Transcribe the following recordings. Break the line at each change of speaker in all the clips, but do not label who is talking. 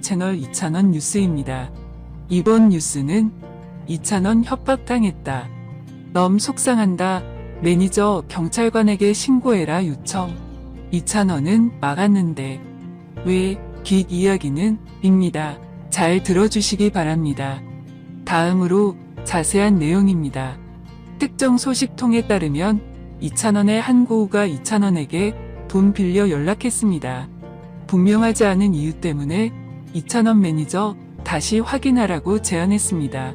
채널 이찬원 뉴스입니다. 이번 뉴스는 이찬원 협박당했다. 너무 속상한다. 매니저 경찰관에게 신고해라 요청. 이찬원은 막았는데 왜? 뒷이야기는 입니다. 잘 들어주시기 바랍니다. 다음으로 자세한 내용입니다. 특정 소식통에 따르면 이찬원의 한 고우가 이찬원에게 돈 빌려 연락했습니다. 분명하지 않은 이유 때문에 이찬원 매니저 다시 확인하라고 제안했습니다.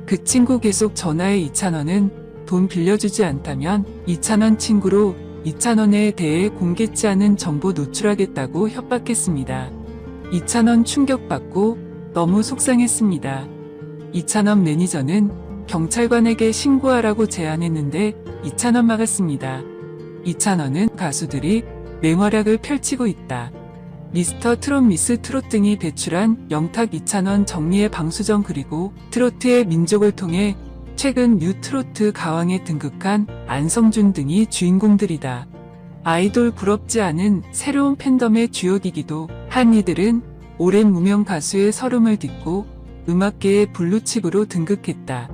그 친구 계속 전화해 이찬원은 돈 빌려주지 않다면 이찬원 친구로 이찬원에 대해 공개치 않은 정보 노출하겠다고 협박했습니다. 이찬원 충격받고 너무 속상했습니다. 이찬원 매니저는 경찰관에게 신고하라고 제안했는데 이찬원 막았습니다. 이찬원은 가수들이 맹활약을 펼치고 있다. 미스터 트롯 미스 트롯 등이 배출한 영탁 이찬원 정리의 방수정 그리고 트로트의 민족을 통해 최근 뉴 트로트 가왕에 등극한 안성준 등이 주인공들이다. 아이돌 부럽지 않은 새로운 팬덤의 주역이기도 한 이들은 오랜 무명 가수의 서름을 딛고 음악계의 블루칩으로 등극했다.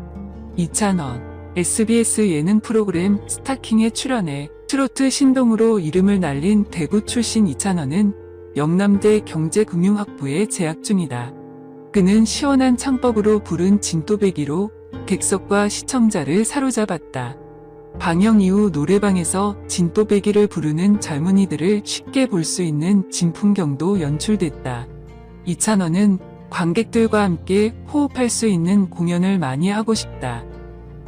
이찬원, SBS 예능 프로그램 스타킹에 출연해 트로트 신동으로 이름을 날린 대구 출신 이찬원은 영남대 경제금융학부에 재학 중이다. 그는 시원한 창법으로 부른 진또배기로 객석과 시청자를 사로잡았다. 방영 이후 노래방에서 진또배기를 부르는 젊은이들을 쉽게 볼 수 있는 진풍경도 연출됐다. 이찬원은 관객들과 함께 호흡할 수 있는 공연을 많이 하고 싶다.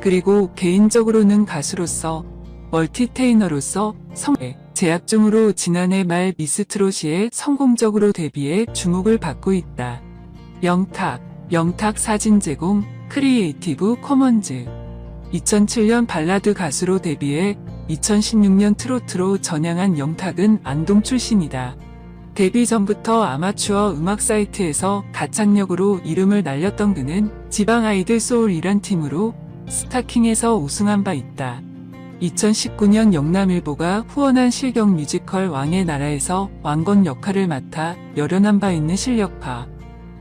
그리고 개인적으로는 가수로서 멀티테이너로서 성에 재학 중으로 지난해 말 미스트롯에 성공적으로 데뷔해 주목을 받고 있다. 영탁 사진 제공 크리에이티브 커먼즈 2007년 발라드 가수로 데뷔해 2016년 트로트로 전향한 영탁은 안동 출신이다. 데뷔 전부터 아마추어 음악 사이트에서 가창력으로 이름을 날렸던 그는 지방 아이들 소울이란 팀으로 스타킹에서 우승한 바 있다. 2019년 영남일보가 후원한 실경 뮤지컬 왕의 나라에서 왕건 역할을 맡아 열연한 바 있는 실력파.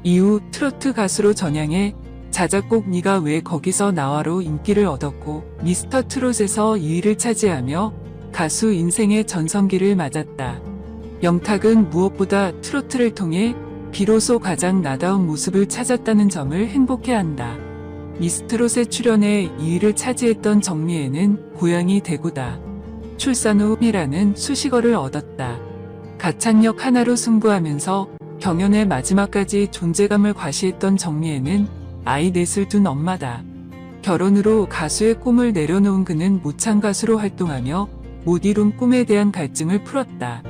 이후 트로트 가수로 전향해 자작곡 네가 왜 거기서 나와로 인기를 얻었고 미스터 트롯에서 2위를 차지하며 가수 인생의 전성기를 맞았다. 영탁은 무엇보다 트로트를 통해 비로소 가장 나다운 모습을 찾았다는 점을 행복해한다. 미스트롯에 출연해 2위를 차지했던 정미애는 고향이 대구다. 출산 후 이라는 수식어를 얻었다. 가창력 하나로 승부하면서 경연의 마지막까지 존재감을 과시했던 정미애는 아이 넷을 둔 엄마다. 결혼으로 가수의 꿈을 내려놓은 그는 모창 가수로 활동하며 못 이룬 꿈에 대한 갈증을 풀었다.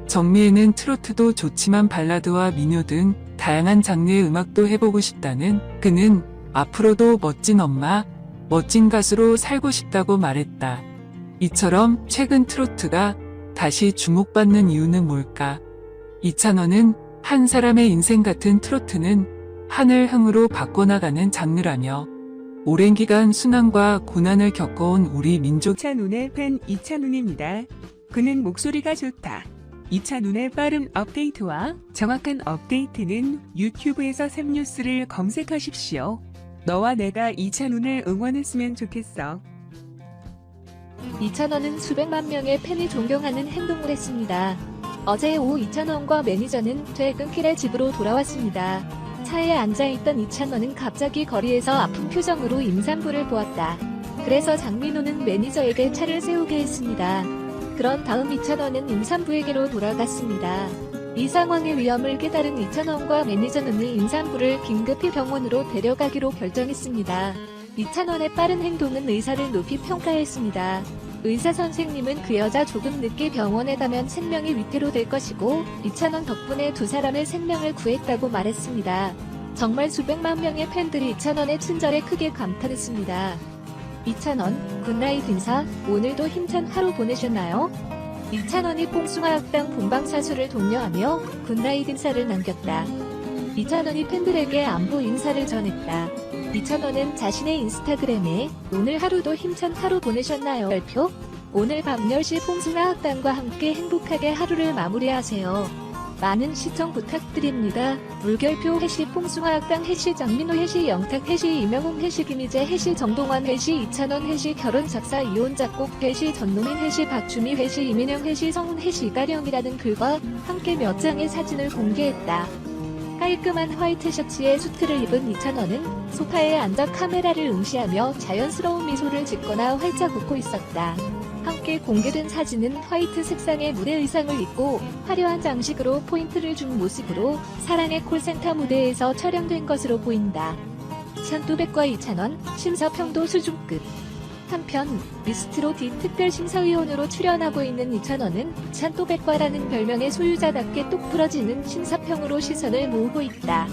정미애는 트로트도 좋지만 발라드와 민요 등 다양한 장르의 음악도 해보고 싶다는 그는 앞으로도 멋진 엄마, 멋진 가수로 살고 싶다고 말했다. 이처럼 최근 트로트가 다시 주목받는 이유는 뭘까? 이찬원은 한 사람의 인생 같은 트로트는 하늘흥으로 바꿔나가는 장르라며 오랜 기간 순환과 고난을 겪어온 우리 민족
이찬훈의 팬 이찬훈입니다. 그는 목소리가 좋다. 이찬훈의 빠른 업데이트와 정확한 업데이트는 유튜브에서 샘뉴스를 검색하십시오. 너와 내가 이찬훈을 응원했으면 좋겠어.
이찬원은 수백만 명의 팬이 존경하는 행동을 했습니다. 어제 오후 이찬원과 매니저는 퇴근길에 집으로 돌아왔습니다. 차에 앉아있던 이찬원은 갑자기 거리에서 아픈 표정으로 임산부를 보았다. 그래서 장민호는 매니저에게 차를 세우게 했습니다. 그런 다음 이찬원은 임산부에게로 돌아갔습니다. 이 상황의 위험을 깨달은 이찬원과 매니저는 이 임산부를 긴급히 병원으로 데려가기로 결정했습니다. 이찬원의 빠른 행동은 의사를 높이 평가했습니다. 의사 선생님은 그 여자 조금 늦게 병원에 가면 생명이 위태로될 것이고 이찬원 덕분에 두 사람의 생명을 구했다고 말했습니다. 정말 수백만 명의 팬들이 이찬원의 친절에 크게 감탄했습니다. 이찬원, 굿나잇 인사, 오늘도 힘찬 하루 보내셨나요? 이찬원이 뽕숭아학당 본방사수를 독려하며 굿나잇 인사를 남겼다. 이찬원이 팬들에게 안부 인사를 전했다. 이찬원은 자신의 인스타그램에 오늘 하루도 힘찬 하루 보내셨나요? 발표? 오늘 밤 10시 뽕숭아학당과 함께 행복하게 하루를 마무리하세요. 많은 시청 부탁드립니다. 물결표 해시 풍수화학당 해시 장민호 해시 영탁 해시 이명웅 해시 김희재 해시 정동환 해시 이찬원 해시 결혼 작사 이혼 작곡 해시 전노민 해시 박주미 해시 이민영 해시 성훈 해시 이가령이라는 글과 함께 몇 장의 사진을 공개했다. 깔끔한 화이트 셔츠에 수트를 입은 이찬원은 소파에 앉아 카메라를 응시하며 자연스러운 미소를 짓거나 활짝 웃고 있었다. 함께 공개된 사진은 화이트 색상의 무대 의상을 입고 화려한 장식으로 포인트를 준 모습으로 사랑의 콜센터 무대에서 촬영된 것으로 보인다. 찬또백과 이찬원, 심사평도 수준급. 한편 미스트로 D 특별심사위원으로 출연하고 있는 이찬원은 찬또백과라는 별명의 소유자답게 똑 부러지는 심사평으로 시선을 모으고 있다.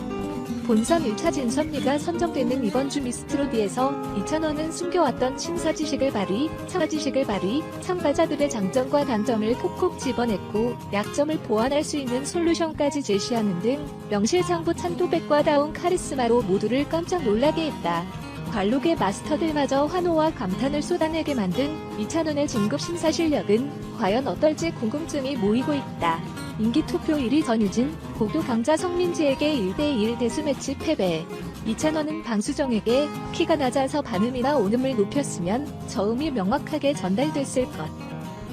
본선 1차 진선미가 선정되는 이번 주 미스트로 D에서 이찬원은 숨겨왔던 심사지식을 발휘, 참가자들의 장점과 단점을 콕콕 집어냈고 약점을 보완할 수 있는 솔루션까지 제시하는 등 명실상부 찬또백과다운 카리스마로 모두를 깜짝 놀라게 했다. 관록의 마스터들마저 환호와 감탄을 쏟아내게 만든 이찬원의 진급 심사 실력은 과연 어떨지 궁금증이 모이고 있다. 인기 투표 1위 전유진, 고교 강자 성민지에게 1대1 데스매치 패배. 이찬원은 방수정에게 키가 낮아서 반음이나 온음을 높였으면 저음이 명확하게 전달됐을 것.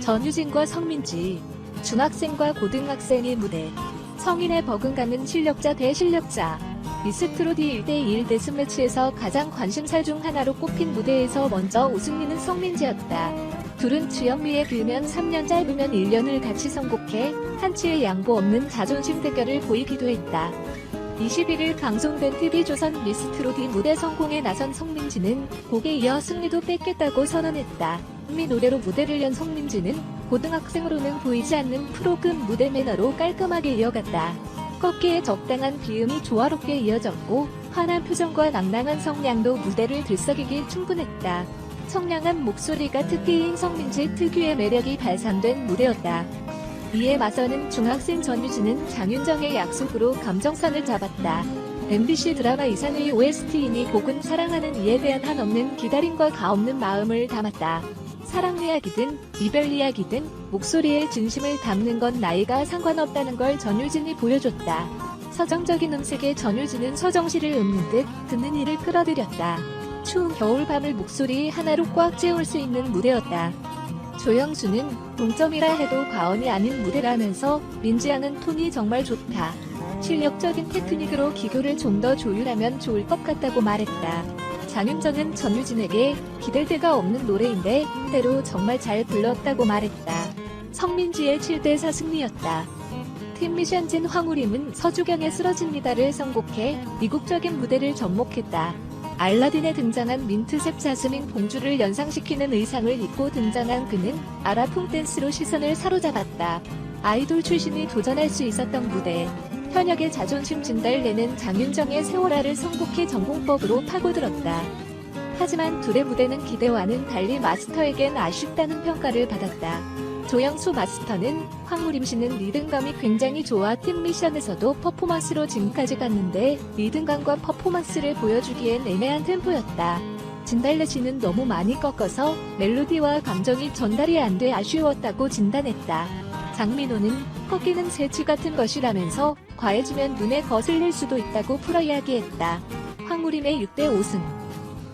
전유진과 성민지, 중학생과 고등학생의 무대. 성인의 버금가는 실력자 대 실력자. 미스트로 D 1대1 데스매치에서 가장 관심사 중 하나로 꼽힌 무대에서 먼저 우승리는 성민지였다. 둘은 주영미의 길면 3년 짧으면 1년을 같이 선곡해 한치의 양보 없는 자존심 대결을 보이기도 했다. 21일 방송된 TV조선 미스트로 D 무대 성공에 나선 성민지는 곡에 이어 승리도 뺏겠다고 선언했다. 미 노래로 무대를 연 성민지는 고등학생으로는 보이지 않는 프로급 무대 매너로 깔끔하게 이어갔다. 꺾기에 적당한 비음이 조화롭게 이어졌고 환한 표정과 낭낭한 성량도 무대를 들썩이기 충분했다. 청량한 목소리가 특기인 성민지 특유의 매력이 발산된 무대였다. 이에 맞서는 중학생 전유진은 장윤정의 약속으로 감정선을 잡았다. MBC 드라마 이상의 OST이니 곡은 사랑하는 이에 대한 한없는 기다림과 가없는 마음을 담았다. 사랑 이야기든 이별 이야기든 목소리에 진심을 담는 건 나이가 상관없다는 걸 전유진이 보여줬다. 서정적인 음색의 전유진은 서정시를 읊는 듯 듣는 이를 끌어들였다. 추운 겨울밤을 목소리 하나로 꽉 채울 수 있는 무대였다. 조영수는 동점이라 해도 과언이 아닌 무대라면서 민지양은 톤이 정말 좋다. 실력적인 테크닉으로 기교를 좀 더 조율하면 좋을 것 같다고 말했다. 장윤정은 전유진에게 기댈 데가 없는 노래인데 때로 정말 잘 불렀다고 말했다. 성민지의 7대4 승리였다. 팀 미션진 황우림은 서주경의 쓰러집니다를 선곡해 이국적인 무대를 접목했다. 알라딘에 등장한 민트색 자스민 봉주를 연상시키는 의상을 입고 등장한 그는 아라풍 댄스로 시선을 사로잡았다. 아이돌 출신이 도전할 수 있었던 무대. 현역의 자존심 진달래는 장윤정의 세월아를 선곡해 전공법으로 파고들었다. 하지만 둘의 무대는 기대와는 달리 마스터에겐 아쉽다는 평가를 받았다. 조영수 마스터는 황우림 씨는 리듬감이 굉장히 좋아 팀 미션에서도 퍼포먼스로 지금까지 갔는데 리듬감과 퍼포먼스를 보여주기엔 애매한 템포였다. 진달래 씨는 너무 많이 꺾어서 멜로디와 감정이 전달이 안 돼 아쉬웠다고 진단했다. 장민호는 꺾이는 새치 같은 것이라면서 과해지면 눈에 거슬릴 수도 있다고 풀어 이야기했다. 황우림의 6대5승.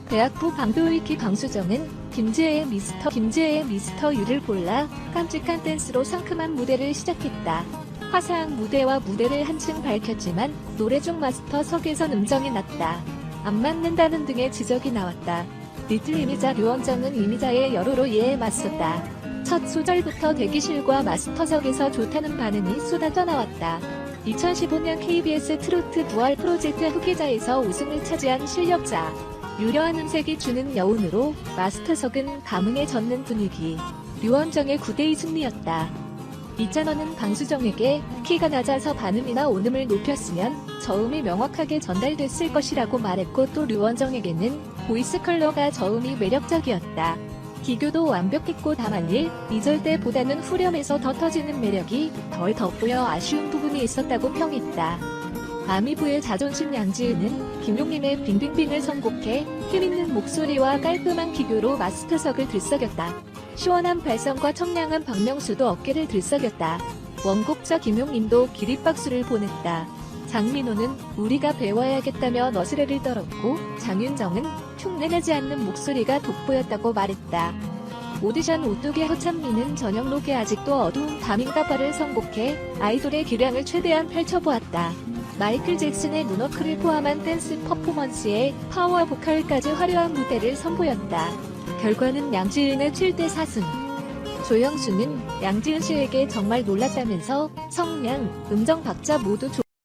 대학부 방도익희 방수정은 김지혜의 미스터 유를 골라 깜찍한 댄스로 상큼한 무대를 시작했다. 화사한 무대와 무대를 한층 밝혔지만 노래 중 마스터석에선 음정이 낮다. 안 맞는다는 등의 지적이 나왔다. 리틀 이미자 류원정은 이미자의 여로로 이에 맞섰다. 첫 소절부터 대기실과 마스터석에서 좋다는 반응이 쏟아져 나왔다. 2015년 KBS 트로트 부활 프로젝트 후계자에서 우승을 차지한 실력자. 유려한 음색이 주는 여운으로 마스터석은 감흥에 젖는 분위기. 류원정의 9대2 승리였다. 이찬원은 방수정에게 키가 낮아서 반음이나 온음을 높였으면 저음이 명확하게 전달됐을 것이라고 말했고 또 류원정에게는 보이스 컬러가 저음이 매력적이었다. 기교도 완벽했고 다만 2절 때보다는 후렴에서 더 터지는 매력이 덜 돋보여 아쉬운 부분이 있었다고 평했다. 아미부의 자존심 양지은은 김용림의 빙빙빙을 선곡해 힘있는 목소리와 깔끔한 기교로 마스터석을 들썩였다. 시원한 발성과 청량한 박명수도 어깨를 들썩였다. 원곡자 김용님도 기립박수를 보냈다. 장민호는 우리가 배워야겠다며 너스레를 떨었고 장윤정은 흉내내지 않는 목소리가 돋보였다고 말했다. 오디션 오뚜기 허찬미는 저녁 록에 아직도 어두운 밤인가 봐를 선곡해 아이돌의 기량을 최대한 펼쳐보았다. 마이클 잭슨의 문워크를 포함한 댄스 퍼포먼스에 파워 보컬까지 화려한 무대를 선보였다. 결과는 양지은의 7대 4승. 조영수는 양지은 씨에게 정말 놀랐다면서 성량, 음정 박자 모두